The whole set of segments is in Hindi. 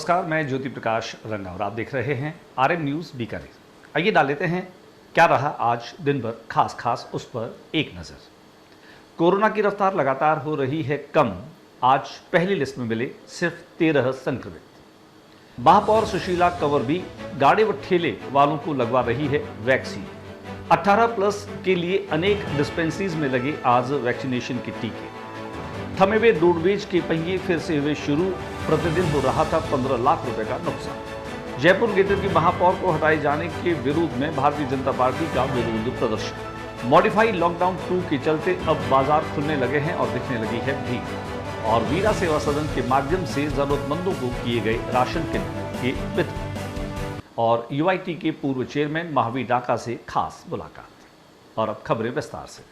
नमस्कार, मैं ज्योति प्रकाश रंगा और आप देख रहे हैं आरएन न्यूज़ बीकानेर। आइए डाल लेते हैं क्या रहा आज दिन भर खास उस पर एक नज़र। कोरोना की रफ्तार लगातार हो रही है कम। आज पहली लिस्ट में मिले सिर्फ 13 संक्रमित। महापौर सुशीला कंवर भी गाड़ी व ठेले वालों को लगवा रही है वैक्सीन। 18+ के लिए अनेक डिस्पेंसरीज में लगे आज वैक्सीनेशन के टीके। थमे हुए रोडवेज के पहिए फिर से हुए शुरू। प्रतिदिन हो रहा था 15 लाख रुपए का नुकसान। जयपुर ग्रेटर की महापौर को हटाए जाने के विरोध में भारतीय जनता पार्टी का विरोध प्रदर्शन। मॉडिफाइड लॉकडाउन 2 के चलते अब बाजार खुलने लगे हैं और दिखने लगी है भीड़। और वीरा सेवा सदन के माध्यम से जरूरतमंदों को किए गए राशन किट के वितरण। और यूआईटी के पूर्व चेयरमैन महावीर डाका से खास मुलाकात। और अब खबरें विस्तार से।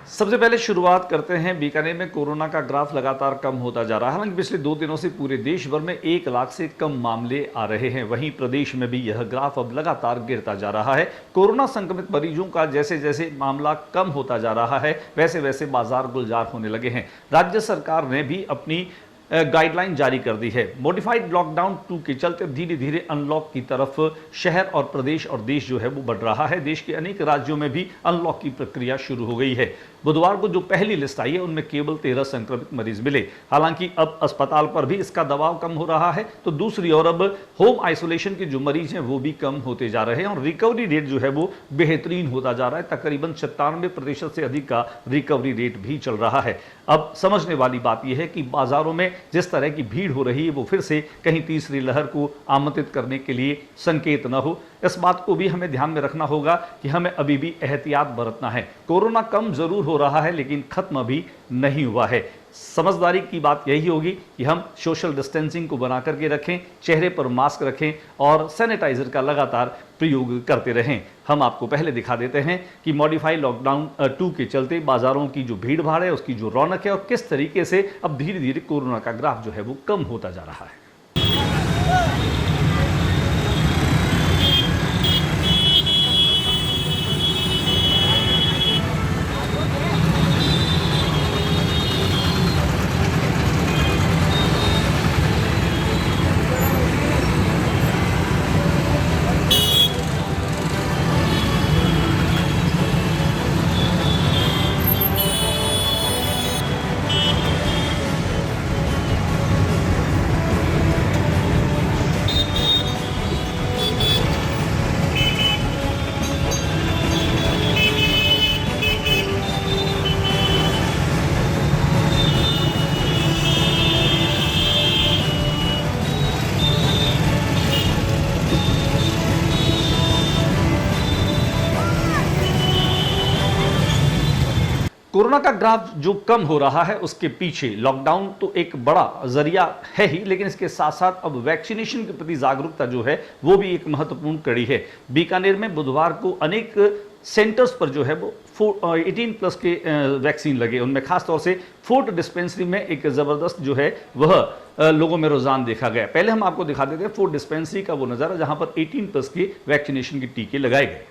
सबसे पहले शुरुआत करते हैं बीकानेर में। कोरोना का ग्राफ लगातार कम होता जा रहा है। हालांकि पिछले 2 दिनों से पूरे देश भर में 1 लाख से कम मामले आ रहे हैं। वहीं प्रदेश में भी यह ग्राफ अब लगातार गिरता जा रहा है। कोरोना संक्रमित मरीजों का जैसे जैसे मामला कम होता जा रहा है वैसे वैसे बाजार गुलजार होने लगे हैं। राज्य सरकार ने भी अपनी गाइडलाइन जारी कर दी है। मॉडिफाइड लॉकडाउन 2 के चलते धीरे धीरे अनलॉक की तरफ शहर और प्रदेश और देश जो है वो बढ़ रहा है। देश के अनेक राज्यों में भी अनलॉक की प्रक्रिया शुरू हो गई है। बुधवार को जो पहली लिस्ट आई है उनमें केवल 13 संक्रमित मरीज मिले। हालांकि अब अस्पताल पर भी इसका दबाव कम हो रहा है, तो दूसरी ओर अब होम आइसोलेशन के जो मरीज हैं वो भी कम होते जा रहे हैं और रिकवरी रेट जो है वो बेहतरीन होता जा रहा है। तकरीबन 97% से अधिक का रिकवरी रेट भी चल रहा है। अब समझने वाली बात यह है कि बाजारों में जिस तरह की भीड़ हो रही है वो फिर से कहीं तीसरी लहर को आमंत्रित करने के लिए संकेत न हो। इस बात को भी हमें ध्यान में रखना होगा कि हमें अभी भी एहतियात बरतना है। कोरोना कम जरूर हो रहा है लेकिन खत्म अभी नहीं हुआ है। समझदारी की बात यही होगी कि हम सोशल डिस्टेंसिंग को बना करके रखें, चेहरे पर मास्क रखें और सैनिटाइजर का लगातार प्रयोग करते रहें। हम आपको पहले दिखा देते हैं कि मॉडिफाइड लॉकडाउन 2 के चलते बाजारों की जो भीड़ भाड़ है उसकी जो रौनक है और किस तरीके से अब धीरे धीरे कोरोना का ग्राफ जो है वो कम होता जा रहा है। कोरोना का ग्राफ जो कम हो रहा है उसके पीछे लॉकडाउन तो एक बड़ा जरिया है ही, लेकिन इसके साथ साथ अब वैक्सीनेशन के प्रति जागरूकता जो है वो भी एक महत्वपूर्ण कड़ी है। बीकानेर में बुधवार को अनेक सेंटर्स पर जो है वो 18+ के वैक्सीन लगे। उनमें खासतौर से फोर्ट डिस्पेंसरी में एक ज़बरदस्त जो है वह लोगों में रुझान देखा गया। पहले हम आपको दिखा देते हैं फोर्ट डिस्पेंसरी का वो नज़ारा जहां पर 18+ के वैक्सीनेशन के टीके लगाए गए।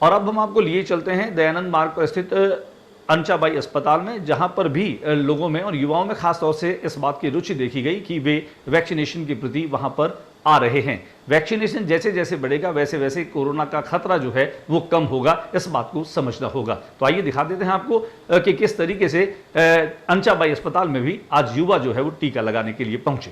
और अब हम आपको लिए चलते हैं दयानंद मार्ग पर स्थित अंचाबाई अस्पताल में, जहां पर भी लोगों में और युवाओं में खास तौर से इस बात की रुचि देखी गई कि वे वैक्सीनेशन के प्रति वहां पर आ रहे हैं। वैक्सीनेशन जैसे जैसे बढ़ेगा वैसे वैसे कोरोना का खतरा जो है वो कम होगा, इस बात को समझना होगा। तो आइए दिखा देते हैं आपको कि किस तरीके से अंचाबाई अस्पताल में भी आज युवा जो है वो टीका लगाने के लिए पहुंचे।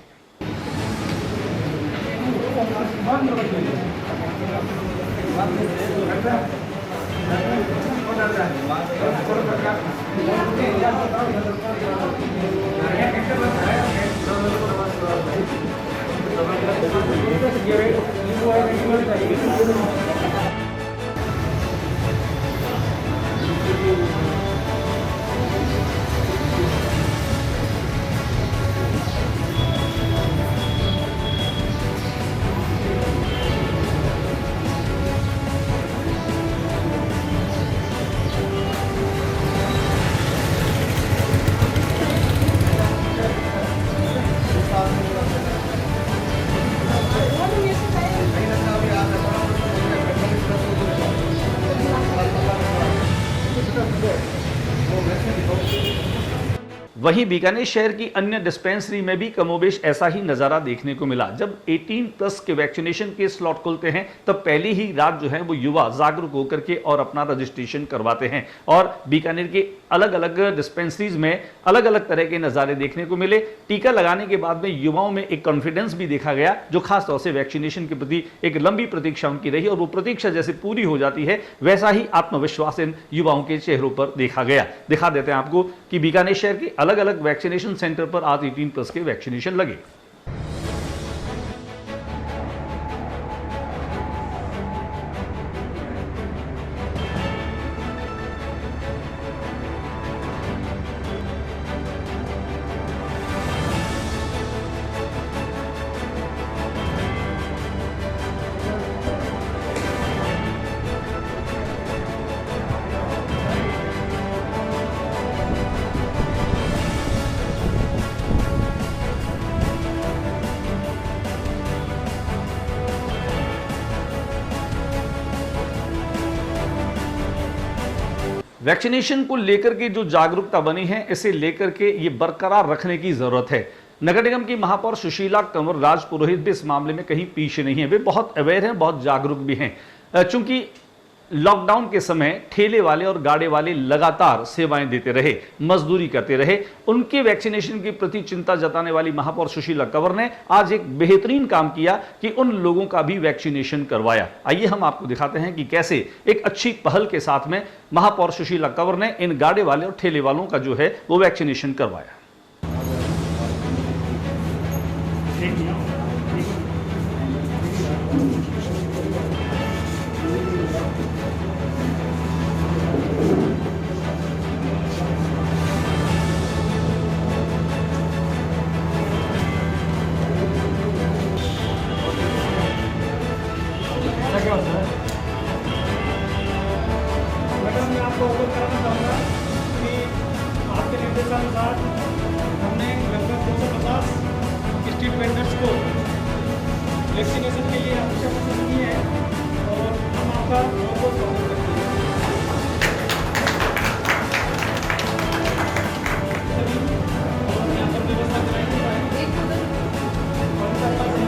वहीं बीकानेर शहर की अन्य डिस्पेंसरी में भी कमोबेश ऐसा ही नजारा देखने को मिला। जब 18+ के वैक्सीनेशन के स्लॉट खुलते हैं तब पहली ही रात जो है वो युवा जागरूक होकर के और अपना रजिस्ट्रेशन करवाते हैं। और बीकानेर के अलग अलग डिस्पेंसरीज में अलग अलग तरह के नजारे देखने को मिले। टीका लगाने के बाद में युवाओं में एक कॉन्फिडेंस भी देखा गया, जो खासतौर से वैक्सीनेशन के प्रति एक लंबी प्रतीक्षा उनकी रही, और वो प्रतीक्षा जैसे पूरी हो जाती है वैसा ही आत्मविश्वास इन युवाओं के चेहरों पर देखा गया। दिखा देते हैं आपको कि बीकानेर शहर के अलग अलग वैक्सीनेशन सेंटर पर आज 18+ के वैक्सीनेशन लगे। वैक्सीनेशन को लेकर के जो जागरूकता बनी है, इसे लेकर के ये बरकरार रखने की जरूरत है। नगर निगम की महापौर सुशीला कंवर राज पुरोहित भी इस मामले में कहीं पीछे नहीं है। वे बहुत अवेयर हैं, बहुत जागरूक भी हैं। चूंकि लॉकडाउन के समय ठेले वाले और गाड़े वाले लगातार सेवाएं देते रहे, मजदूरी करते रहे, उनके वैक्सीनेशन के प्रति चिंता जताने वाली महापौर सुशीला कंवर ने आज एक बेहतरीन काम किया कि उन लोगों का भी वैक्सीनेशन करवाया। आइए हम आपको दिखाते हैं कि कैसे एक अच्छी पहल के साथ में महापौर सुशीला कंवर ने इन गाड़े वाले और ठेले वालों का जो है वो वैक्सीनेशन करवाया। मैडम, मैं आपको अवगत कराना चाहूँगा कि आपके निर्देशानुसार हमने लगभग 250 स्ट्रीट वेंडर्स को वैक्सीनेशन के लिए आवश्यक वस्तु दी है। आपका बहुत बहुत स्वागत करती है। सभी हम यहाँ पर व्यवस्था कराएंगे। कौन सा पास है?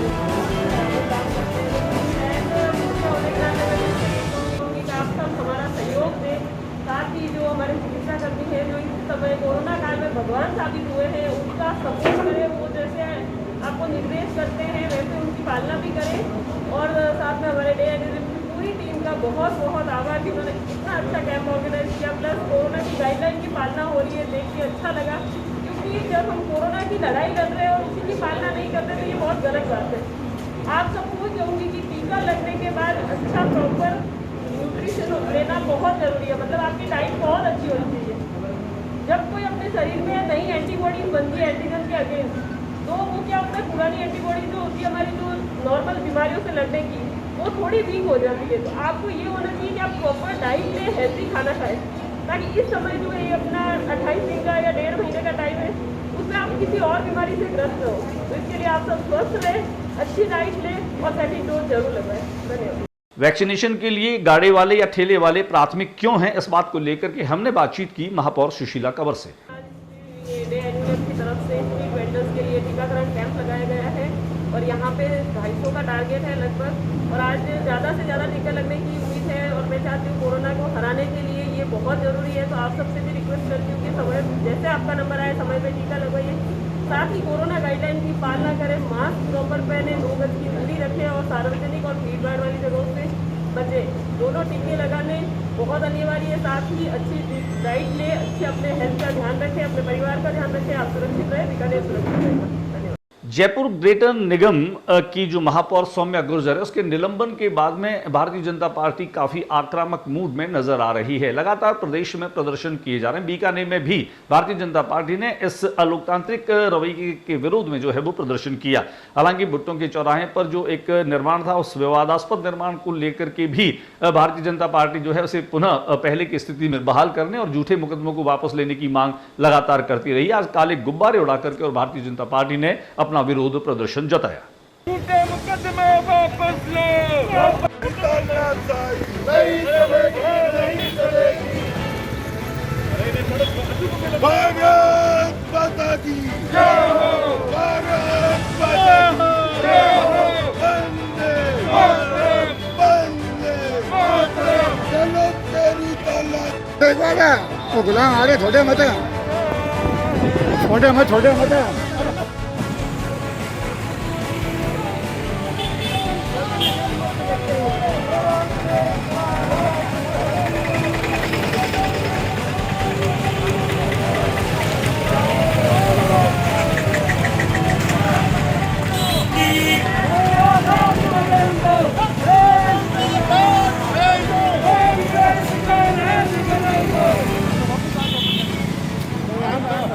आप सब हमारा सहयोग दें, साथ ही जो हमारे चिकित्सा कर्मी हैं जो इस समय कोरोना काल में भगवान साबित हुए हैं उनका सपोर्ट करें। वो जैसे आपको निर्देश करते हैं वैसे उनकी पालना भी करें। और साथ में हमारे डे एडमिशन की पूरी टीम का बहुत बहुत आभार कि उन्होंने इतना अच्छा कैंप ऑर्गेनाइज किया, प्लस कोरोना की गाइडलाइन की पालना हो रही है, देख के अच्छा लगा। क्योंकि जब हम कोरोना की लड़ाई लड़ रहे हैं और उसी की पालना नहीं करते तो ये बहुत गलत बात है। आप सबको कहूँगी कि टीका लगने के बाद अच्छा प्रॉपर न्यूट्रिशन लेना बहुत ज़रूरी है। मतलब आपकी डाइट बहुत अच्छी होनी चाहिए। जब कोई अपने शरीर में नई एंटीबॉडीज बनती है एंटीजन के अगेंस्ट, तो वो क्या होता है, पुरानी एंटीबॉडी जो होती है हमारी जो नॉर्मल बीमारियों से लड़ने की, वो थोड़ी वीक हो जाती है। तो आपको ये होना चाहिए कि आप प्रॉपर डाइट लें, हेल्दी खाना खाएं, ताकि इस समय जो है ये अपना 28 दिन का या 1.5 महीने का टाइम है उसमें आप किसी और बीमारी से ग्रस्त हो। तो इसके लिए आप सब स्वस्थ रहें, अच्छी डाइट लें और सेकंड डोज जरूर लगवाएं। धन्यवाद। वैक्सीनेशन के लिए गाड़ी वाले या ठेले वाले प्राथमिक क्यों हैं, इस बात को लेकर के हमने बातचीत की महापौर सुशीला कंवर से। डे एडमिशन की तरफ से स्ट्रीट वेंडर्स के लिए टीकाकरण कैंप लगाया गया है और यहाँ पे 250 का टारगेट है लगभग, और आज ज़्यादा से ज़्यादा टीका लगने की उम्मीद है। और मैं चाहती हूँ कोरोना को हराने के लिए ये बहुत ज़रूरी है। तो आप सबसे भी रिक्वेस्ट करती हूँ कि समय जैसे आपका नंबर आए समय पे टीका लगवाइए, साथ ही कोरोना गाइडलाइन की पालना करें, मास्क प्रॉपर पहने, 2 गज की दूरी रखें और सार्वजनिक और भीड़ भाड़ वाली जगहों से बचें। दोनों टीके लगाने बहुत अनिवार्य है। साथ ही अच्छी डाइट लें, अच्छे अपने हेल्थ का ध्यान रखें, अपने परिवार का ध्यान रखें। आप सुरक्षित रहें, बीकानेर सुरक्षित रहेगा। जयपुर ग्रेटर निगम की जो महापौर सौम्या गुर्जर है उसके निलंबन के बाद में भारतीय जनता पार्टी काफी आक्रामक मूड में नजर आ रही है। लगातार प्रदेश में प्रदर्शन किए जा रहे हैं। बीकानेर में भी भारतीय जनता पार्टी ने इस अलोकतांत्रिक रवैये के विरोध में जो है वो प्रदर्शन किया। हालांकि भुट्टो के चौराहे पर जो एक निर्माण था उस विवादास्पद निर्माण को लेकर के भी भारतीय जनता पार्टी जो है उसे पुनः पहले की स्थिति में बहाल करने और झूठे मुकदमों को वापस लेने की मांग लगातार करती रही। आज काले गुब्बारे उड़ा करके और भारतीय जनता पार्टी ने अपना विरोध प्रदर्शन जताया। झूठे मुकदमे वापस लो। भारत माता की जय हो। भारत माता की जय हो। वंदे मातरम, वंदे मातरम। चलो तेरी तलक। देखो ना वो गुलाम आगे छोटे मत छोटे मत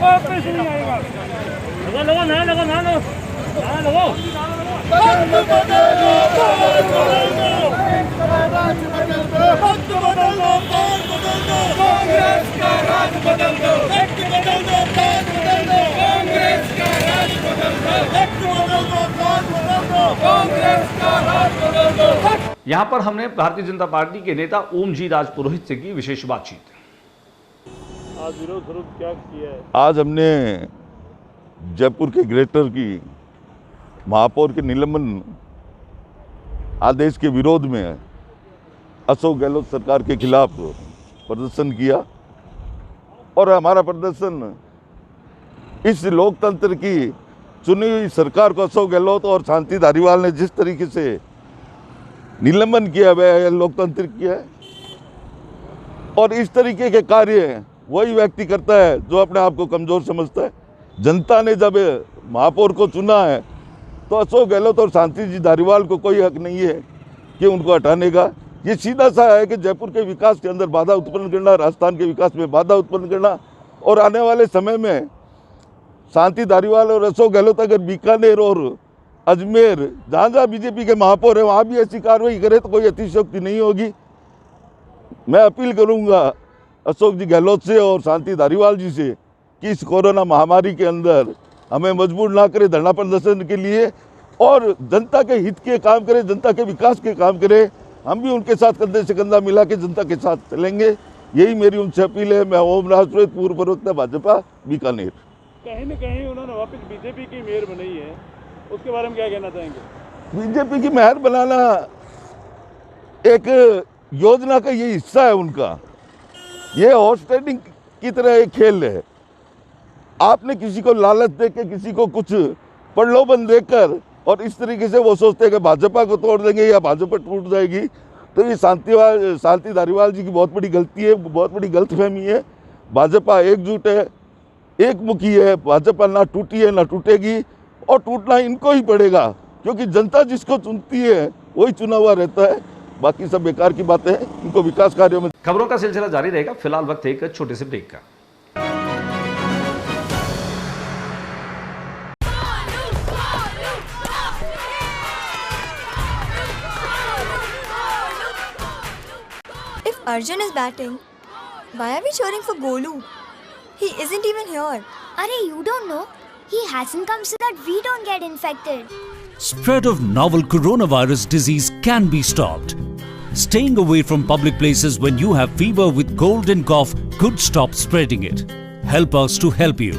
वापस नहीं आएगा। लगा ना लगा ना लो ना लगो। वक्त बदल दो, वक्त बदल दो, कांग्रेस का राज बदल दो। वक्त बदल दो, कांग्रेस का राज बदल दो। वक्त बदल दो, कांग्रेस का राज बदल दो। यहां पर हमने भारतीय जनता पार्टी के नेता ओम जी राजपुरोहित से की विशेष बातचीत। आज विरोध स्वरूप क्या किया है? आज हमने जयपुर के ग्रेटर की महापौर के निलंबन आदेश के विरोध में अशोक गहलोत सरकार के खिलाफ प्रदर्शन किया और हमारा प्रदर्शन इस लोकतंत्र की चुनी हुई सरकार को अशोक गहलोत और शांति धारीवाल ने जिस तरीके से निलंबन किया वह लोकतांत्रिक किया है और इस तरीके के कार्य वही व्यक्ति करता है जो अपने आप को कमज़ोर समझता है। जनता ने जब महापौर को चुना है तो अशोक गहलोत और शांति जी धारीवाल को कोई हक नहीं है कि उनको हटाने का। ये सीधा सा है कि जयपुर के विकास के अंदर बाधा उत्पन्न करना, राजस्थान के विकास में बाधा उत्पन्न करना और आने वाले समय में शांति धारीवाल और अशोक गहलोत अगर बीकानेर और अजमेर जहाँ जहाँ बीजेपी के महापौर है वहाँ भी ऐसी कार्रवाई करे तो कोई अतिशयोक्ति नहीं होगी। मैं अपील करूँगा अशोक जी गहलोत से और शांति धारीवाल जी से कि इस कोरोना महामारी के अंदर हमें मजबूर ना करें धरना प्रदर्शन के लिए और जनता के हित के काम करें, जनता के विकास के काम करें। हम भी उनके साथ कंधे से कंधा मिला के जनता के साथ चलेंगे। यही मेरी उनसे अपील है। मैं ओम राजपुरोहित, पूर्व प्रवक्ता भाजपा बीकानेर। कहीं न कहीं उन्होंने वापस बीजेपी की मेयर बनाई है, उसके बारे में क्या कहना चाहेंगे? बीजेपी की मेयर बनाना एक योजना का ये हिस्सा है उनका। ये हॉर्स ट्रेडिंग की तरह एक खेल है। आपने किसी को लालच देके, किसी को कुछ प्रलोभन देकर और इस तरीके से वो सोचते हैं कि भाजपा को तोड़ देंगे या भाजपा टूट जाएगी, तो ये शांति धारीवाल जी की बहुत बड़ी गलती है, बहुत बड़ी गलतफहमी है। भाजपा एकजुट है, एक मुखी है। भाजपा ना टूटी है ना टूटेगी, और टूटना इनको ही पड़ेगा, क्योंकि जनता जिसको चुनती है वही चुना हुआ रहता है। बाकी सब बेकार की बातें हैं, इनको विकास कार्यों में। खबरों का सिलसिला जारी रहेगा। फिलहाल वक्त है एक छोटे से ब्रेक का। If Arjun is batting, why are we cheering for Golu? He isn't even here. Arey, you don't know. He hasn't come so that we don't get infected. Spread of novel coronavirus disease can be stopped. Staying away from public places when you have fever with cold and cough could stop spreading it. Help us to help you.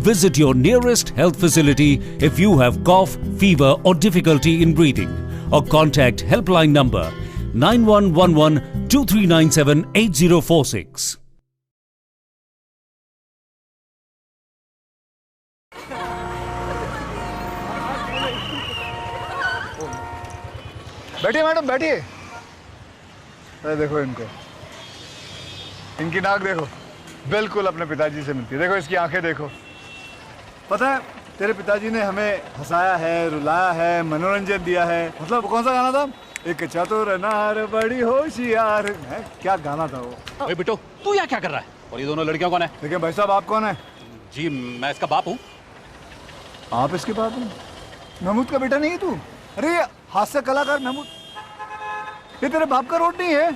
Visit your nearest health facility if you have cough, fever or difficulty in breathing, or contact helpline number 9111 2397 8046. बैठिए मैडम, बैठिए। अरे देखो इनको, इनकी नाक देखो, बिल्कुल अपने पिताजी से मिलती है। देखो इसकी आंखें देखो। पता है तेरे पिताजी ने हमें हंसाया है, रुलाया है, मनोरंजन दिया है। मतलब कौन सा गाना था? एक चतुर नार बड़ी होशियार है, क्या गाना था वो? ओए बेटो, तू यहाँ क्या कर रहा है? और ये दोनों लड़कियां कौन है? देखिए भाई साहब, आप कौन है? जी मैं इसका बाप हूँ। आप इसके बाप हैं? महमूद का बेटा नहीं है तू? अरे हास्य कलाकार महमूद, ये तेरे बाप का रोड नहीं है?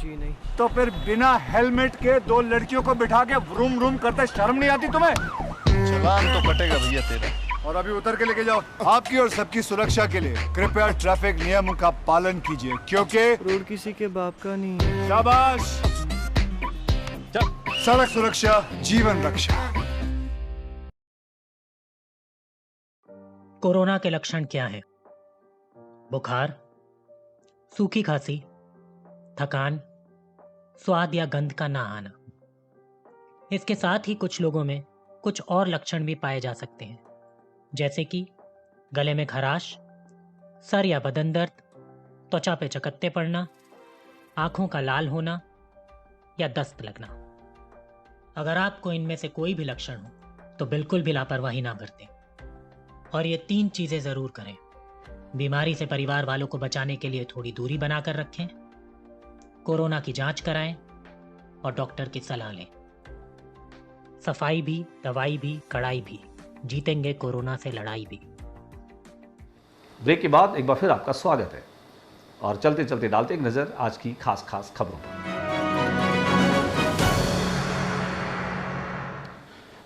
जी नहीं। तो फिर बिना हेलमेट के दो लड़कियों को बिठा के व्रूम व्रूम करते शर्म नहीं आती तुम्हें? चलान तो कटेगा भैया तेरा। और अभी उतर के लेके जाओ। आपकी और सबकी सुरक्षा के लिए कृपया ट्रैफिक नियमों का पालन कीजिए, क्योंकि रोड किसी के बाप का नहीं है। शाबाश। सड़क सुरक्षा जीवन रक्षा। कोरोना के लक्षण क्या हैं? बुखार, सूखी खांसी, थकान, स्वाद या गंध का ना आना। इसके साथ ही कुछ लोगों में कुछ और लक्षण भी पाए जा सकते हैं, जैसे कि गले में खराश, सर या बदन दर्द, त्वचा पे चकत्ते पड़ना, आंखों का लाल होना या दस्त लगना। अगर आपको इनमें से कोई भी लक्षण हो तो बिल्कुल भी लापरवाही ना बरतें और ये 3 चीजें जरूर करें। बीमारी से परिवार वालों को बचाने के लिए थोड़ी दूरी बनाकर रखें, कोरोना की जांच कराएं और डॉक्टर की सलाह लें। सफाई भी, दवाई भी, कड़ाई भी, जीतेंगे कोरोना से लड़ाई भी। ब्रेक के बाद एक बार फिर आपका स्वागत है और चलते चलते डालते एक नजर आज की खास खबरों पर।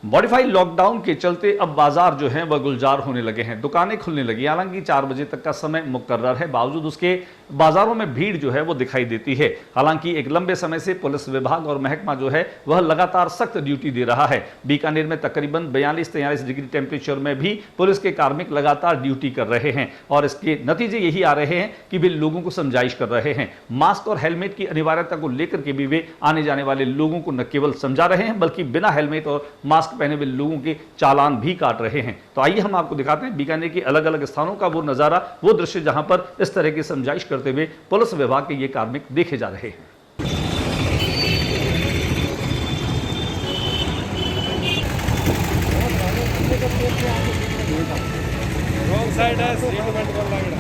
मॉडिफाइड लॉकडाउन के चलते अब बाजार जो है वह गुलजार होने लगे हैं, दुकानें खुलने लगी। हालांकि 4 बजे तक का समय मुकर्रर है, बावजूद उसके बाजारों में भीड़ जो है वो दिखाई देती है। हालांकि एक लंबे समय से पुलिस विभाग और महकमा जो है वह लगातार सख्त ड्यूटी दे रहा है। बीकानेर में तकरीबन 42-43 डिग्री टेम्परेचर में भी पुलिस के कार्मिक लगातार ड्यूटी कर रहे हैं और इसके नतीजे यही आ रहे हैं कि वे लोगों को समझाइश कर रहे हैं। मास्क और हेलमेट की अनिवार्यता को लेकर के भी वे आने जाने वाले लोगों को न केवल समझा रहे हैं बल्कि बिना हेलमेट और मास्क पहने हुए लोगों के चालान भी काट रहे हैं। तो आइए हम आपको दिखाते हैं बीकानेर के अलग अलग स्थानों का वो नजारा, वो दृश्य जहां पर इस तरह की समझाइश करते हुए पुलिस विभाग के ये कार्मिक देखे जा रहे हैं। रॉन्ग साइड है, सीट बेल्ट कर लग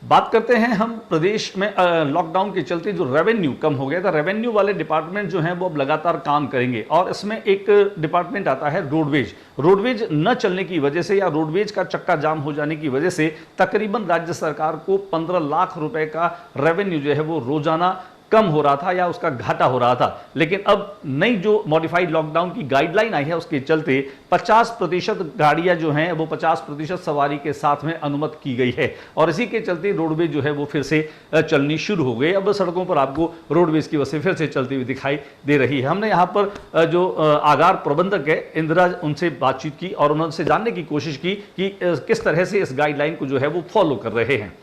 बात करते हैं हम प्रदेश में लॉकडाउन के चलते जो रेवेन्यू कम हो गया था। रेवेन्यू वाले डिपार्टमेंट जो हैं वो अब लगातार काम करेंगे और इसमें एक डिपार्टमेंट आता है रोडवेज। रोडवेज न चलने की वजह से या रोडवेज का चक्का जाम हो जाने की वजह से तकरीबन राज्य सरकार को 15 लाख रुपए का रेवेन्यू जो है वो रोजाना कम हो रहा था या उसका घाटा हो रहा था। लेकिन अब नई जो मॉडिफाइड लॉकडाउन की गाइडलाइन आई है उसके चलते 50% गाड़ियां जो हैं वो 50% सवारी के साथ में अनुमत की गई है और इसी के चलते रोडवेज जो है वो फिर से चलनी शुरू हो गई। अब सड़कों पर आपको रोडवेज की बसें फिर से चलती हुई दिखाई दे रही है। हमने यहाँ पर जो आगार प्रबंधक है इंदिरा, उनसे बातचीत की और उनसे जानने की कोशिश की कि किस तरह से इस गाइडलाइन को जो है वो फॉलो कर रहे हैं।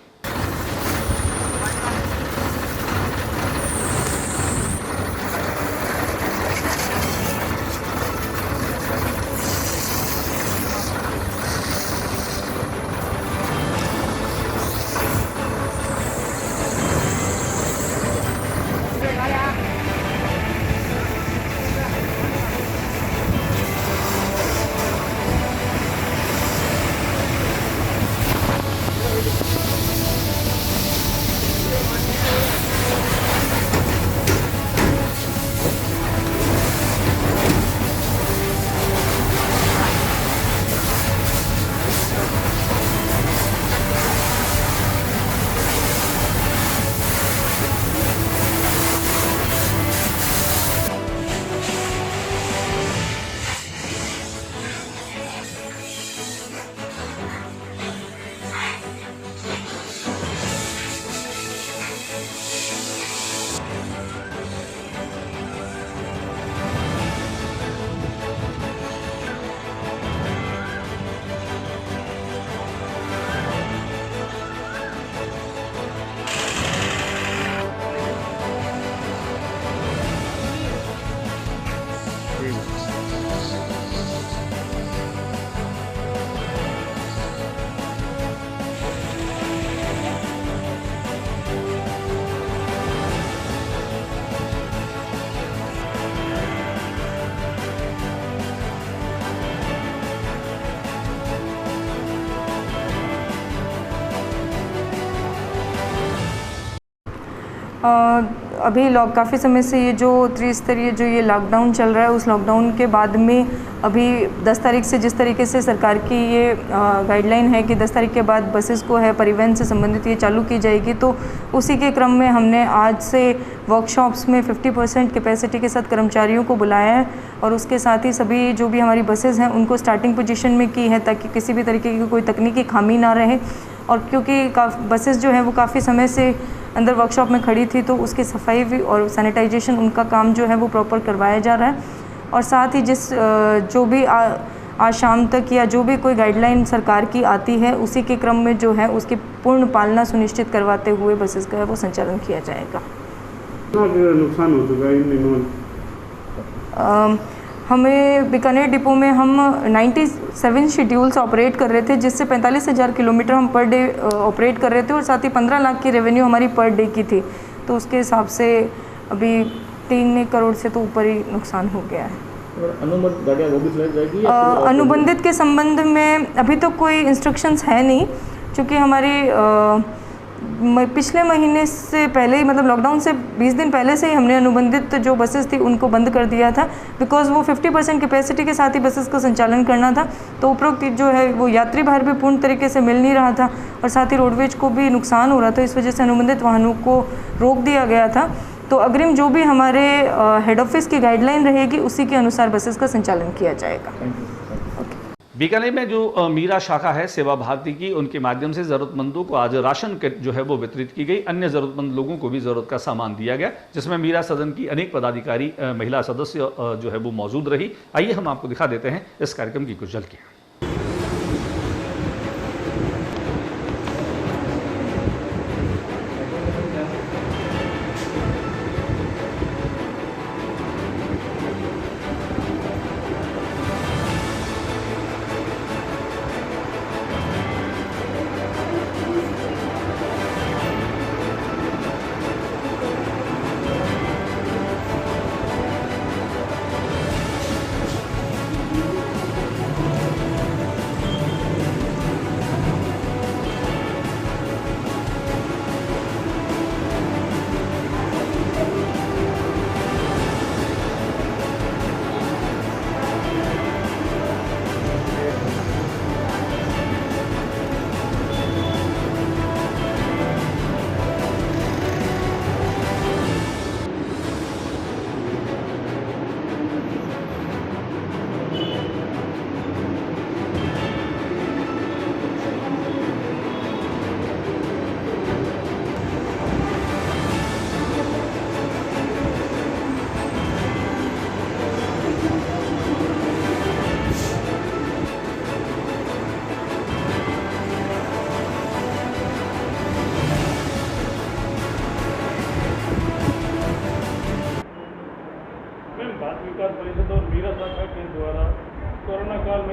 अभी काफ़ी समय से ये जो त्रिस्तरीय जो ये लॉकडाउन चल रहा है, उस लॉकडाउन के बाद में अभी 10 तारीख से जिस तरीके से सरकार की ये गाइडलाइन है कि 10 तारीख के बाद बसेस को है परिवहन से संबंधित ये चालू की जाएगी, तो उसी के क्रम में हमने आज से वर्कशॉप्स में 50% कैपेसिटी के साथ कर्मचारियों को बुलाया है और उसके साथ ही सभी जो भी हमारी बसेज़ हैं उनको स्टार्टिंग पोजीशन में की है ताकि किसी भी तरीके की कोई तकनीकी खामी ना रहे। और क्योंकि बसेस जो है वो काफ़ी समय से अंदर वर्कशॉप में खड़ी थी, तो उसकी सफाई भी और सैनिटाइजेशन उनका काम जो है वो प्रॉपर करवाया जा रहा है। और साथ ही जो भी आज शाम तक या जो भी कोई गाइडलाइन सरकार की आती है उसी के क्रम में जो है उसकी पूर्ण पालना सुनिश्चित करवाते हुए बसेस का है वो संचालन किया जाएगा। नुकसान हो चुका है इन दिनों? हमें बीकानेर डिपो में हम 97 शेड्यूल्स ऑपरेट कर रहे थे, जिससे 45,000 किलोमीटर हम पर डे ऑपरेट कर रहे थे और साथ ही 15 लाख की रेवेन्यू हमारी पर डे की थी। तो उसके हिसाब से अभी 3 करोड़ से तो ऊपर ही नुकसान हो गया है। अनुबंधित गाड़ियाँ वो भी चलाई जाएगी? अनुबंधित के संबंध में अभी तो कोई इंस्ट्रक्शंस है नहीं, क्योंकि हमारी पिछले महीने से पहले ही मतलब लॉकडाउन से 20 दिन पहले से ही हमने अनुबंधित जो बसेस थी उनको बंद कर दिया था, बिकॉज़ वो 50% कैपेसिटी के साथ ही बसेस का संचालन करना था। तो उपरोक्त जो है वो यात्री भार भी पूर्ण तरीके से मिल नहीं रहा था और साथ ही रोडवेज को भी नुकसान हो रहा था, इस वजह से अनुबंधित वाहनों को रोक दिया गया था। तो अग्रिम जो भी हमारे हेड ऑफिस की गाइडलाइन रहेगी उसी के अनुसार बसेस का संचालन किया जाएगा। बीकानेर में जो मीरा शाखा है सेवा भारती की, उनके माध्यम से ज़रूरतमंदों को आज राशन किट जो है वो वितरित की गई। अन्य ज़रूरतमंद लोगों को भी ज़रूरत का सामान दिया गया, जिसमें मीरा सदन की अनेक पदाधिकारी महिला सदस्य जो है वो मौजूद रही। आइए हम आपको दिखा देते हैं इस कार्यक्रम की कुछ झलकियाँ।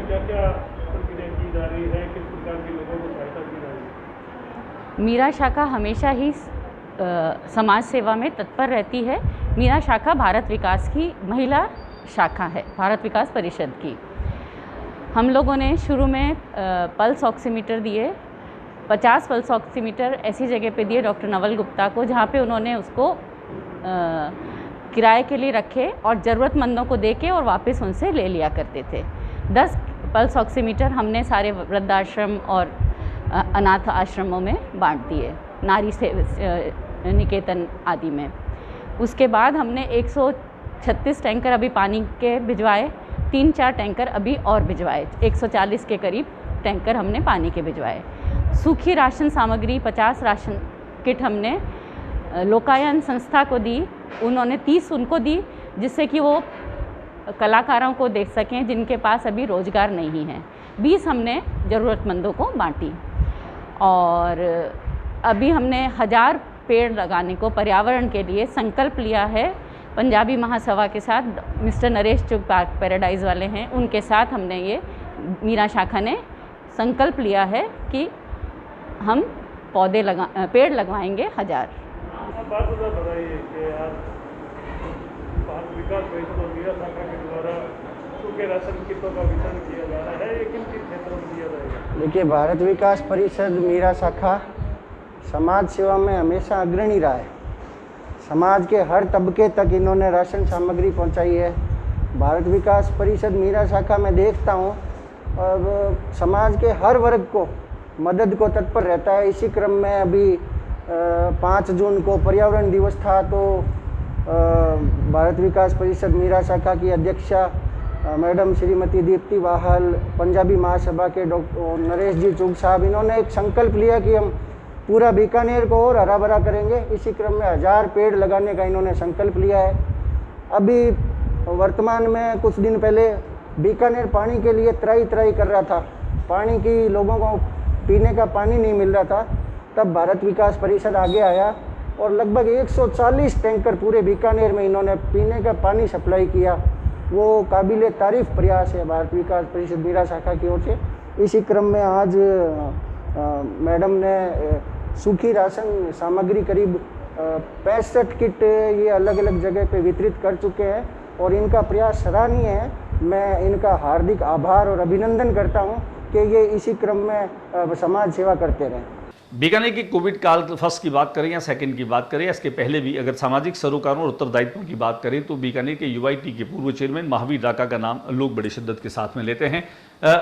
में क्या क्या प्रक्रिया की जा रही है, किस प्रकार के लोगों को सहायता की जा रही है? मीरा शाखा हमेशा ही समाज सेवा में तत्पर रहती है। मीरा शाखा भारत विकास की महिला शाखा है, भारत विकास परिषद की। हम लोगों ने शुरू में पल्स ऑक्सीमीटर दिए, 50 पल्स ऑक्सीमीटर ऐसी जगह पे दिए डॉक्टर नवल गुप्ता को, जहाँ पे उन्होंने उसको किराए के लिए रखे और ज़रूरतमंदों को दे के और वापस उनसे ले लिया करते थे। 10 पल्स ऑक्सीमीटर हमने सारे वृद्धाश्रम और अनाथ आश्रमों में बांट दिए, नारी से निकेतन आदि में। उसके बाद हमने 136 टैंकर अभी पानी के भिजवाए, 3-4 टैंकर अभी और भिजवाए, 140 के करीब टैंकर हमने पानी के भिजवाए। सूखी राशन सामग्री 50 राशन किट हमने लोकायन संस्था को दी, उन्होंने 30 उनको दी, जिससे कि वो कलाकारों को देख सकें जिनके पास अभी रोज़गार नहीं है। 20 हमने ज़रूरतमंदों को बांटी। और अभी हमने 1000 पेड़ लगाने को पर्यावरण के लिए संकल्प लिया है। पंजाबी महासभा के साथ मिस्टर नरेश चुग पार्क पैराडाइज वाले हैं, उनके साथ हमने ये मीरा शाखा ने संकल्प लिया है कि हम पेड़ लगवाएंगे 1000। बात बताइए कि आज भारत विकास परिषद और मीरा शाखा के द्वारा सूखे राशन किटों का वितरण किया जा रहा है, ये किन किन क्षेत्रों में किया जाएगा? देखिए, भारत विकास परिषद मीरा शाखा समाज सेवा में हमेशा अग्रणी रहा है। समाज के हर तबके तक इन्होंने राशन सामग्री पहुंचाई है। भारत विकास परिषद मीरा शाखा में देखता हूं अब समाज के हर वर्ग को मदद को तत्पर रहता है। इसी क्रम में अभी 5 जून को पर्यावरण दिवस था, तो भारत विकास परिषद मीरा शाखा की अध्यक्षा मैडम श्रीमती दीप्ति वाहल, पंजाबी महासभा के डॉक्टर नरेश जी चुग साहब, इन्होंने एक संकल्प लिया कि हम पूरा बीकानेर को और हरा भरा करेंगे। इसी क्रम में 1000 पेड़ लगाने का इन्होंने संकल्प लिया है। अभी वर्तमान में कुछ दिन पहले बीकानेर पानी के लिए त्राही कर रहा था, पानी की लोगों को पीने का पानी नहीं मिल रहा था, तब भारत विकास परिषद आगे आया और लगभग 140 टैंकर पूरे बीकानेर में इन्होंने पीने का पानी सप्लाई किया। वो काबिले तारीफ प्रयास है भारत विकास परिषद मीरा शाखा की ओर से। इसी क्रम में आज मैडम ने सूखी राशन सामग्री करीब 65 किट ये अलग अलग जगह पे वितरित कर चुके हैं और इनका प्रयास सराहनीय है। मैं इनका हार्दिक आभार और अभिनंदन करता हूं कि ये इसी क्रम में समाज सेवा करते रहें। बीकानेर की कोविड काल फर्स्ट की बात करें या सेकंड की बात करें, इसके पहले भी अगर सामाजिक सरोकारों और उत्तरदायित्वों की बात करें तो बीकानेर के यूआईटी के पूर्व चेयरमैन महावीर डाका का नाम लोग बड़ी शिद्दत के साथ में लेते हैं।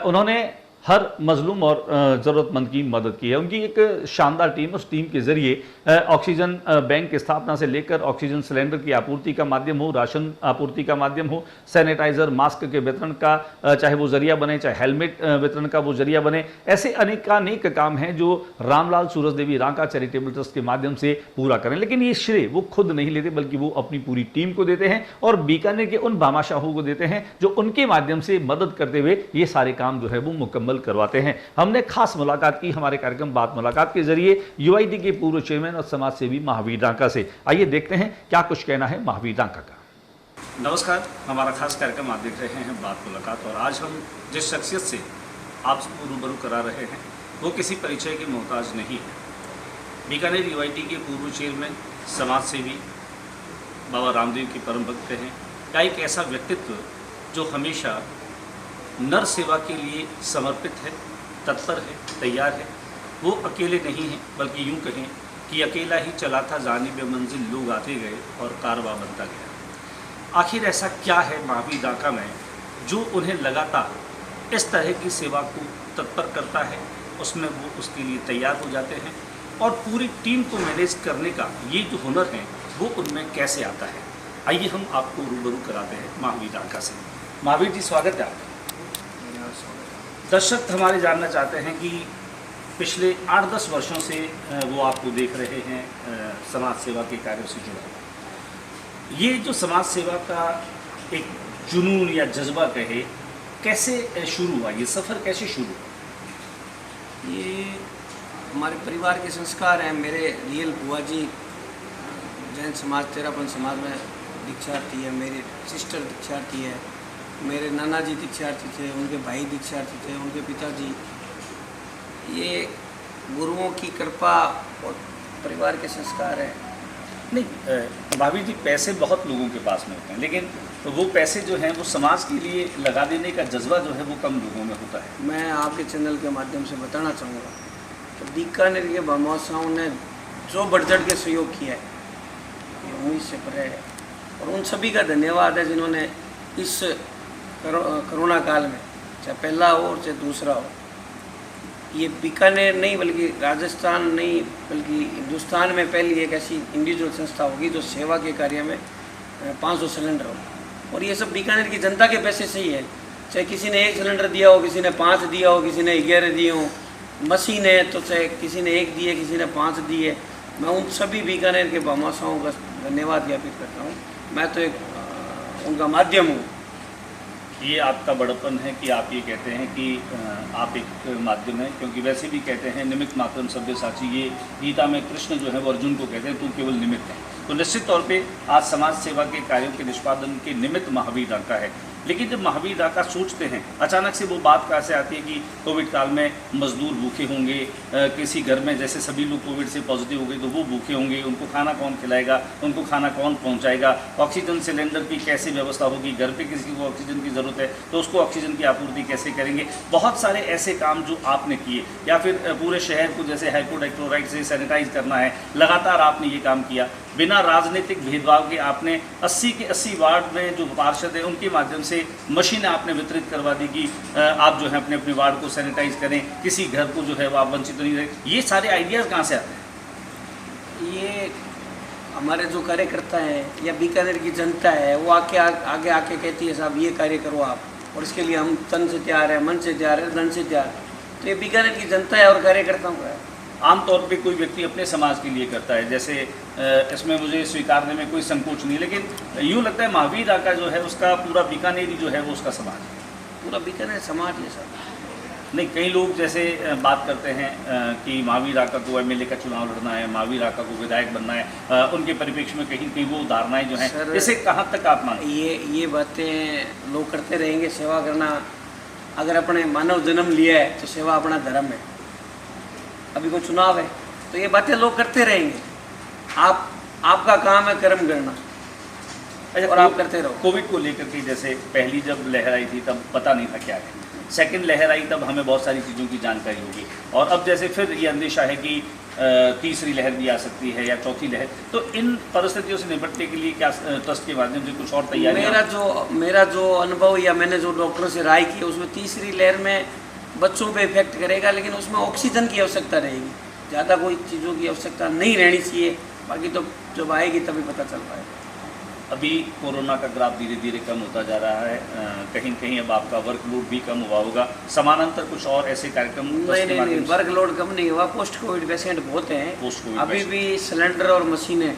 उन्होंने हर मजलूम और ज़रूरतमंद की मदद की है। उनकी एक शानदार टीम, उस टीम के ज़रिए ऑक्सीजन बैंक की स्थापना से लेकर ऑक्सीजन सिलेंडर की आपूर्ति का माध्यम हो, राशन आपूर्ति का माध्यम हो, सैनिटाइज़र मास्क के वितरण का चाहे वो जरिया बने, चाहे हेलमेट वितरण का वो जरिया बने, ऐसे अनेक काम हैं जो रामलाल सूरजदेवी रांका चैरिटेबल ट्रस्ट के माध्यम से पूरा करें। लेकिन ये श्रेय वो खुद नहीं लेते बल्कि वो अपनी पूरी टीम को देते हैं और बीकानेर के उन भामाशाहों को देते हैं जो उनके माध्यम से मदद करते हुए ये सारे काम जो है वो मुकम्मल करवाते हैं। हमने खास मुलाकात की हमारे कार्यक्रम बात मुलाकात के जरिए यूआईटी के पूर्व चेयरमैन और समाज सेवी महावीर डाका से। आइए देखते हैं क्या कुछ कहना है महावीर डाका का। नमस्कार, हमारा खास कार्यक्रम आप देख रहे हैं बात मुलाकात और आज हम जिस शख्सियत से आपको रूबरू करा रहे हैं वो किसी परिचय के मोहताज नहीं है। बीकानेर यूआईटी के पूर्व चेयरमैन, समाज सेवी, बाबा रामदेव के परम भक्त हैं। या एक ऐसा व्यक्तित्व जो हमेशा नर सेवा के लिए समर्पित है, तत्पर है, तैयार है। वो अकेले नहीं हैं बल्कि यूं कहें कि अकेला ही चला था जानिब मंजिल, लोग आते गए और कारवां बनता गया। आखिर ऐसा क्या है महावीर डाका में जो उन्हें लगातार इस तरह की सेवा को तत्पर करता है, उसमें वो उसके लिए तैयार हो जाते हैं और पूरी टीम को मैनेज करने का ये जो हुनर है वो उनमें कैसे आता है। आइए हम आपको रूबरू कराते हैं महावीर डाका से। महावीर जी, स्वागत है आपका। दर्शक हमारे जानना चाहते हैं कि पिछले 8-10 वर्षों से वो आपको देख रहे हैं समाज सेवा के कार्यों से जुड़ा। ये जो समाज सेवा का एक जुनून या जज्बा कहे, कैसे शुरू हुआ, ये सफ़र कैसे शुरू हुआ? ये हमारे परिवार के संस्कार हैं। मेरे रियल बुआ जी जैन समाज तेरापन समाज में दीक्षार्थी है, मेरी सिस्टर दीक्षार्थी है मेरे नाना जी दीक्षार्थी थे, उनके भाई दीक्षार्थी थे, उनके पिताजी। ये गुरुओं की कृपा और परिवार के संस्कार हैं। नहीं भाभी जी, पैसे बहुत लोगों के पास में होते हैं, लेकिन वो पैसे जो हैं वो समाज के लिए लगा देने का जज्बा जो है वो कम लोगों में होता है। मैं आपके चैनल के माध्यम से बताना चाहूँगा कि बीकानेर के भामाशाहों ने जो बढ़ चढ़ के सहयोग किया है ये उम्मीद से परे है, और उन सभी का धन्यवाद है जिन्होंने इस कोरोना काल में, चाहे पहला हो और चाहे दूसरा हो, ये बीकानेर नहीं बल्कि राजस्थान नहीं बल्कि हिंदुस्तान में पहली एक ऐसी इंडिविजुअल संस्था होगी जो सेवा के कार्य में 500 सिलेंडर हो, और ये सब बीकानेर की जनता के पैसे से ही है। चाहे किसी ने 1 सिलेंडर दिया हो, किसी ने 5 दिया हो, किसी ने 11 दिए हो, मशीन है तो चाहे किसी ने 1 दिए, किसी ने 5 दिए। मैं उन सभी बीकानेर के भामाशाहों का धन्यवाद ज्ञापित करता हूँ। मैं तो एक उनका माध्यम हूँ। ये आपका बड़प्पन है कि आप ये कहते हैं कि आप एक माध्यम हैं, क्योंकि वैसे भी कहते हैं निमित्त मात्रम सव्यसाची। ये गीता में कृष्ण जो है वो अर्जुन को कहते हैं तू केवल निमित्त है। तो निश्चित तौर पे आज समाज सेवा के कार्यों के निष्पादन के निमित्त महावीर डाका है। लेकिन जब महावीर डाका सोचते हैं, अचानक से वो बात कहाँ से आती है कि कोविड काल में मजदूर भूखे होंगे, किसी घर में जैसे सभी लोग कोविड से पॉजिटिव हो गए तो वो भूखे होंगे, उनको खाना कौन खिलाएगा, उनको खाना कौन पहुँचाएगा, ऑक्सीजन सिलेंडर की कैसे व्यवस्था होगी, घर पे किसी को ऑक्सीजन की ज़रूरत है तो उसको ऑक्सीजन की आपूर्ति कैसे करेंगे। बहुत सारे ऐसे काम जो आपने किए, या फिर पूरे शहर को जैसे हाइपोडाइक्लोराइड से सैनिटाइज करना है, लगातार आपने ये काम किया बिना राजनीतिक भेदभाव के। आपने 80 के 80 वार्ड में जो पार्षद हैं उनके माध्यम से मशीनें आपने वितरित करवा दी कि आप जो है अपने अपने वार्ड को सैनिटाइज करें, किसी घर को जो है वो आप वंचित नहीं रहे। ये सारे आइडियाज़ कहाँ से आते हैं? ये हमारे जो कार्यकर्ता हैं या बीकानेर की जनता है वो आगे आके कहती है साहब ये कार्य करो आप, और इसके लिए हम तन से तैयार है, मन से तैयार है, धन से तैयार है। तो ये बीकानेर की जनता है और कार्यकर्ताओं का है। आमतौर पे कोई व्यक्ति अपने समाज के लिए करता है, जैसे इसमें मुझे स्वीकारने में कोई संकोच नहीं, लेकिन यूँ लगता है महावीर डाका जो है उसका पूरा बीकानेरी जो है वो उसका समाज है। पूरा बीकानेर समाज है सर। नहीं, कई लोग जैसे बात करते हैं कि महावीर डाका को एमएलए का चुनाव लड़ना है, महावीर डाका को विधायक बनना है, उनके परिप्रेक्ष्य में कहीं कहीं वो धारणाएं जो हैं, इसे कहाँ तक आप मानते हैं? ये बातें लोग करते रहेंगे। सेवा करना, अगर अपने मानव जन्म लिया है तो सेवा अपना धर्म है। अभी कोई चुनाव है तो ये बातें लोग करते रहेंगे। आपका काम है कर्म करना, और आप करते रहो। कोविड को लेकर के जैसे पहली जब लहर आई थी तब पता नहीं था क्या है, सेकंड लहर आई तब हमें बहुत सारी चीज़ों की जानकारी होगी, और अब जैसे फिर ये अंदेशा है कि तीसरी लहर भी आ सकती है या चौथी लहर। तो इन परिस्थितियों से निपटने के लिए क्या ट्रस्ट के माध्यम से कुछ और तैयारी? मेरा जो अनुभव या मैंने जो डॉक्टरों से राय की, उसमें तीसरी लहर में बच्चों पे इफेक्ट करेगा, लेकिन उसमें ऑक्सीजन की आवश्यकता रहेगी, ज़्यादा कोई चीज़ों की आवश्यकता नहीं रहनी चाहिए। बाकी तो जब आएगी तभी पता चल पाएगा। अभी कोरोना का ग्राफ धीरे धीरे कम होता जा रहा है, कहीं कहीं अब आपका वर्कलोड भी कम हुआ होगा, समानांतर कुछ और ऐसे कार्यक्रम? नहीं, वर्कलोड कम नहीं हुआ। पोस्ट कोविड पेशेंट बहुत हैं, अभी भी सिलेंडर और मशीनें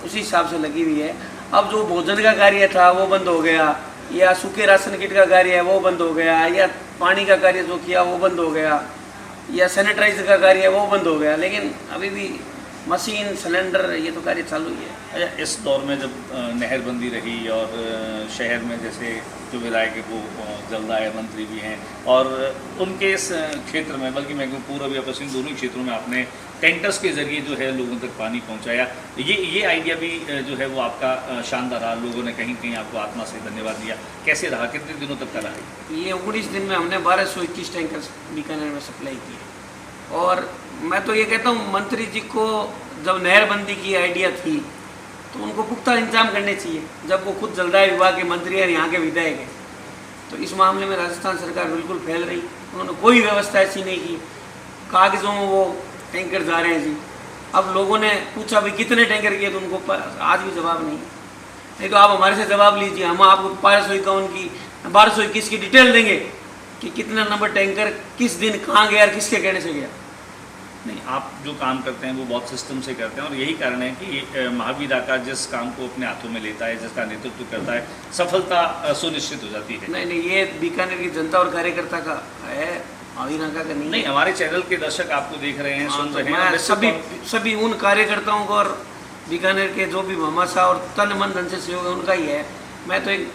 उसी हिसाब से लगी हुई है। अब जो भोजन का कार्य था वो बंद हो गया, या सूखे राशन किट का कार्य है वो बंद हो गया, या पानी का कार्य जो किया वो बंद हो गया, या सैनिटाइजर का कार्य है वो बंद हो गया, लेकिन अभी भी मशीन, सिलेंडर, ये तो कार्य चालू ही है। अच्छा, इस दौर में जब नहरबंदी रही और शहर में जैसे जो विधायक है वो जलदाय मंत्री भी हैं, और उनके इस क्षेत्र में, बल्कि मैं पूर्व या पश्चिम दोनों क्षेत्रों में आपने टैंकर्स के जरिए जो है लोगों तक पानी पहुंचाया, ये आइडिया भी जो है वो आपका शानदार रहा। लोगों ने कहीं कहीं आपको आत्मा से धन्यवाद दिया। कैसे रहा, कितने दिनों तक का रहा? ये 19 दिन में हमने 1221 टैंकर्स बीकानेर में सप्लाई किए। और मैं तो ये कहता हूँ मंत्री जी को जब नहरबंदी की आइडिया थी तो उनको पुख्ता इंतजाम करने चाहिए। जब वो खुद जलदाय विभाग के मंत्री हैं, यहाँ के विधायक हैं, तो इस मामले में राजस्थान सरकार बिल्कुल फैल रही। उन्होंने कोई व्यवस्था ऐसी नहीं की। कागजों में वो टैंकर जा रहे हैं जी। अब लोगों ने पूछा भाई कितने टैंकर किए, तो उनको आज भी जवाब नहीं तो आप हमारे से जवाब लीजिए। हम आपको 1221 की डिटेल देंगे कि कितना नंबर टैंकर किस दिन कहाँ गया और किसके कहने से गया। नहीं, आप जो काम करते हैं वो बहुत सिस्टम से करते हैं, और यही कारण है कि महावीर डाका जिस काम को अपने हाथों में लेता है, जिसका नेतृत्व करता है, सफलता सुनिश्चित हो जाती है। नहीं, ये बीकानेर की जनता और कार्यकर्ता का है, महावीर डाका का नहीं। हमारे चैनल के दर्शक आपको देख रहे हैं, सुन रहे हैं। सभी उन कार्यकर्ताओं को और बीकानेर के जो भी भामाशाह और तन मन धन से सहयोग है उनका ही है। मैं तो एक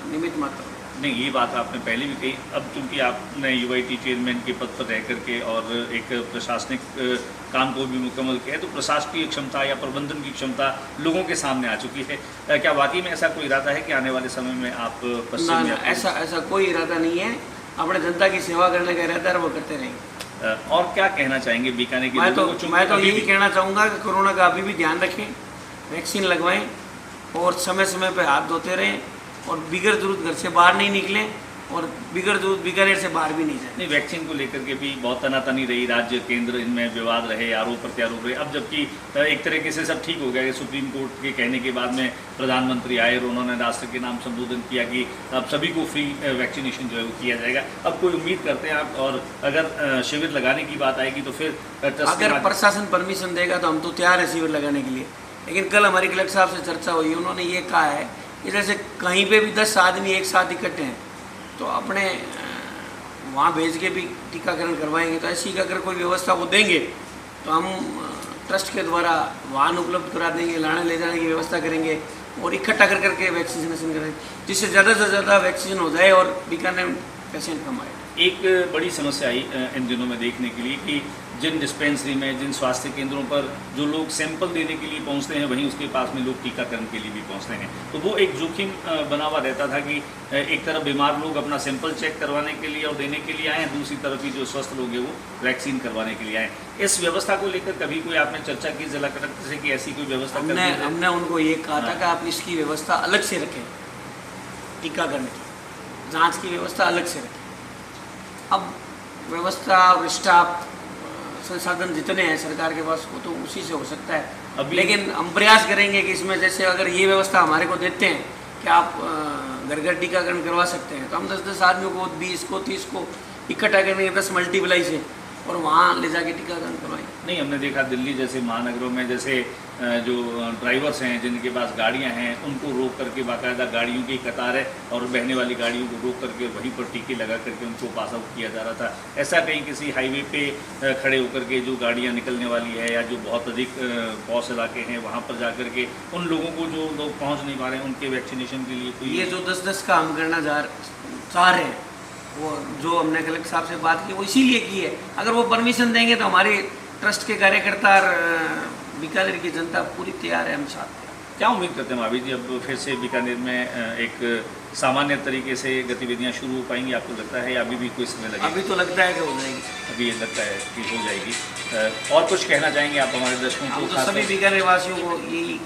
निमित्त मात्र। नहीं, ये बात आपने पहले भी कही। अब चूंकि आपने यूआईटी चेयरमैन के पद पर रह करके और एक प्रशासनिक काम को भी मुकम्मल किया है, तो प्रशासकीय क्षमता या प्रबंधन की क्षमता लोगों के सामने आ चुकी है। क्या वाकई में ऐसा कोई इरादा है कि आने वाले समय में आप पश्चिम ना, ऐसा कोई इरादा नहीं है। अपने जनता की सेवा करने का इरादा है, वो करते रहेंगे। और क्या कहना चाहेंगे बीकानेर के लोगों को? मैं तो यही कहना चाहूँगा कि कोरोना का अभी भी ध्यान रखें, वैक्सीन लगवाएं और समय समय पर हाथ धोते रहें और बिगड़ जरूरत घर से बाहर नहीं निकलें और बिगड़ जरूरत बीकानेर से बाहर भी नहीं जाए। नहीं, वैक्सीन को लेकर के भी बहुत तनातनी रही, राज्य केंद्र इनमें विवाद रहे, आरोप प्रत्यारोप रहे। अब जबकि एक तरीके से सब ठीक हो गया कि सुप्रीम कोर्ट के कहने के बाद में प्रधानमंत्री आए और उन्होंने राष्ट्र के नाम संबोधन किया कि अब सभी को फ्री वैक्सीनेशन जो है वो किया जाएगा। अब कोई उम्मीद करते हैं आप, और अगर शिविर लगाने की बात आएगी तो फिर अगर प्रशासन परमिशन देगा तो हम तो तैयार है शिविर लगाने के लिए। लेकिन कल हमारी कलेक्टर साहब से चर्चा हुई, उन्होंने ये कहा है कि जैसे कहीं पे भी 10 आदमी एक साथ इकट्ठे हैं तो अपने वहाँ भेज के भी टीकाकरण करवाएंगे। तो ऐसी अगर कोई व्यवस्था वो देंगे तो हम ट्रस्ट के द्वारा वाहन उपलब्ध करा देंगे, लाने ले जाने की व्यवस्था करेंगे और इकट्ठा कर करके वैक्सीनेशन करेंगे, जिससे ज़्यादा से ज़्यादा वैक्सीन हो जाए और बीकानेर पेशेंट कम आए। एक बड़ी समस्या आई इन दिनों में देखने के लिए कि जिन डिस्पेंसरी में, जिन स्वास्थ्य केंद्रों पर जो लोग सैंपल देने के लिए पहुंचते हैं, वहीं उसके पास में लोग टीकाकरण के लिए भी पहुंचते हैं। तो वो एक जोखिम बना हुआ रहता था कि एक तरफ बीमार लोग अपना सैंपल चेक करवाने के लिए और देने के लिए आए, दूसरी तरफ ही जो स्वस्थ लोग हैं वो वैक्सीन करवाने के लिए आए। इस व्यवस्था को लेकर कभी कोई आपने चर्चा की जिला कलेक्टर से कि ऐसी कोई व्यवस्था? हमने उनको ये कहा था कि आप इसकी व्यवस्था अलग से रखें, टीकाकरण की जाँच की व्यवस्था अलग से रखें। अब व्यवस्था और स्टाफ संसाधन जितने हैं सरकार के पास वो तो उसी से हो सकता है। लेकिन हम प्रयास करेंगे कि इसमें जैसे अगर ये व्यवस्था हमारे को देते हैं कि आप घर घर टीकाकरण करवा सकते हैं, तो हम 10-10 आदमियों को, 20 को, 30 को इकट्ठा करेंगे 10 मल्टीप्लाई से और वहाँ ले जाके टीकाकरण करवाएंगे। नहीं, हमने देखा दिल्ली जैसे महानगरों में जैसे जो ड्राइवर्स हैं जिनके पास गाड़ियां हैं उनको रोक करके बाकायदा गाड़ियों की कतार है और बहने वाली गाड़ियों को रोक करके वहीं पर टीके लगा करके उनको पास आउट किया जा रहा था। ऐसा कहीं किसी हाईवे पे खड़े होकर के जो गाड़ियां निकलने वाली है या जो बहुत अधिक पॉश इलाके हैं वहाँ पर जा करके उन लोगों को जो लोग पहुँच नहीं पा रहे हैं उनके वैक्सीनेशन के लिए कोई ये जो 10-10 का हम करना चाह रहे हैं, वो जो हमने कलेक्टर साहब से बात की वो इसीलिए की है। अगर वो परमिशन देंगे तो हमारे ट्रस्ट के कार्यकर्ता और बीकानेर की जनता पूरी तैयार है, हम साथ। क्या उम्मीद करते हैं महावीर जी, अब फिर से बीकानेर में एक सामान्य तरीके से गतिविधियां शुरू हो पाएंगी? आपको लगता है या अभी भी कोई समय लगेगा? अभी तो लगता है कि हो जाएगी। अभी ये लगता है कि हो जाएगी। और कुछ कहना चाहेंगे आप हमारे दर्शकों को? तो सभी बीकानेर वासियों को यही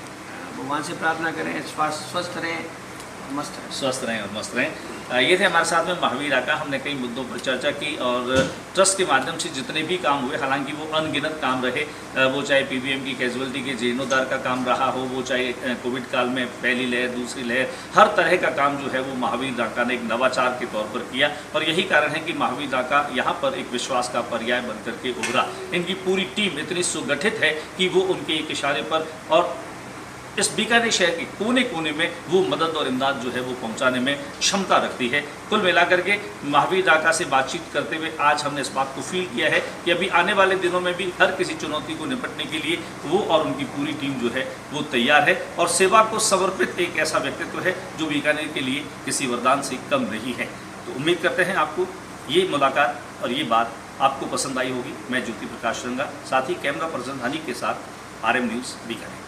भगवान से प्रार्थना करें, स्वस्थ रहें, मस्त रहें। स्वस्थ रहें और मस्त रहें। ये थे हमारे साथ में महावीर आका। हमने कई मुद्दों पर चर्चा की और ट्रस्ट के माध्यम से जितने भी काम हुए, हालांकि वो अनगिनत काम रहे, वो चाहे पीबीएम की कैजुअलिटी के जीर्णोद्धार का काम रहा हो, वो चाहे कोविड काल में पहली लहर, दूसरी लहर, हर तरह का काम जो है वो महावीर आका ने एक नवाचार के तौर पर किया। और यही कारण है कि महावीर आका यहाँ पर एक विश्वास का पर्याय बनकर के उभरा। इनकी पूरी टीम इतनी सुगठित है कि वो उनके एक इशारे पर और इस बीकानेर शहर के कोने कोने में वो मदद और इमदाद जो है वो पहुंचाने में क्षमता रखती है। कुल मिलाकर के महावीर आका से बातचीत करते हुए आज हमने इस बात को फील किया है कि अभी आने वाले दिनों में भी हर किसी चुनौती को निपटने के लिए वो और उनकी पूरी टीम जो है वो तैयार है और सेवा को समर्पित एक ऐसा व्यक्तित्व है जो बीकानेर के लिए किसी वरदान से कम नहीं है। तो उम्मीद करते हैं आपको ये मुलाकात और ये बात आपको पसंद आई होगी। मैं ज्योति प्रकाश रंगा, साथ ही कैमरा पर्सन हनी के साथ RM न्यूज़ बीकानेर।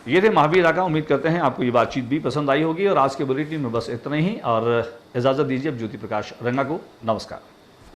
ये थे महावीर आका। उम्मीद करते हैं आपको ये बातचीत भी पसंद आई होगी और आज के बुलेटिन में बस इतना ही और इजाज़त दीजिए अब ज्योति प्रकाश रंगा को। नमस्कार।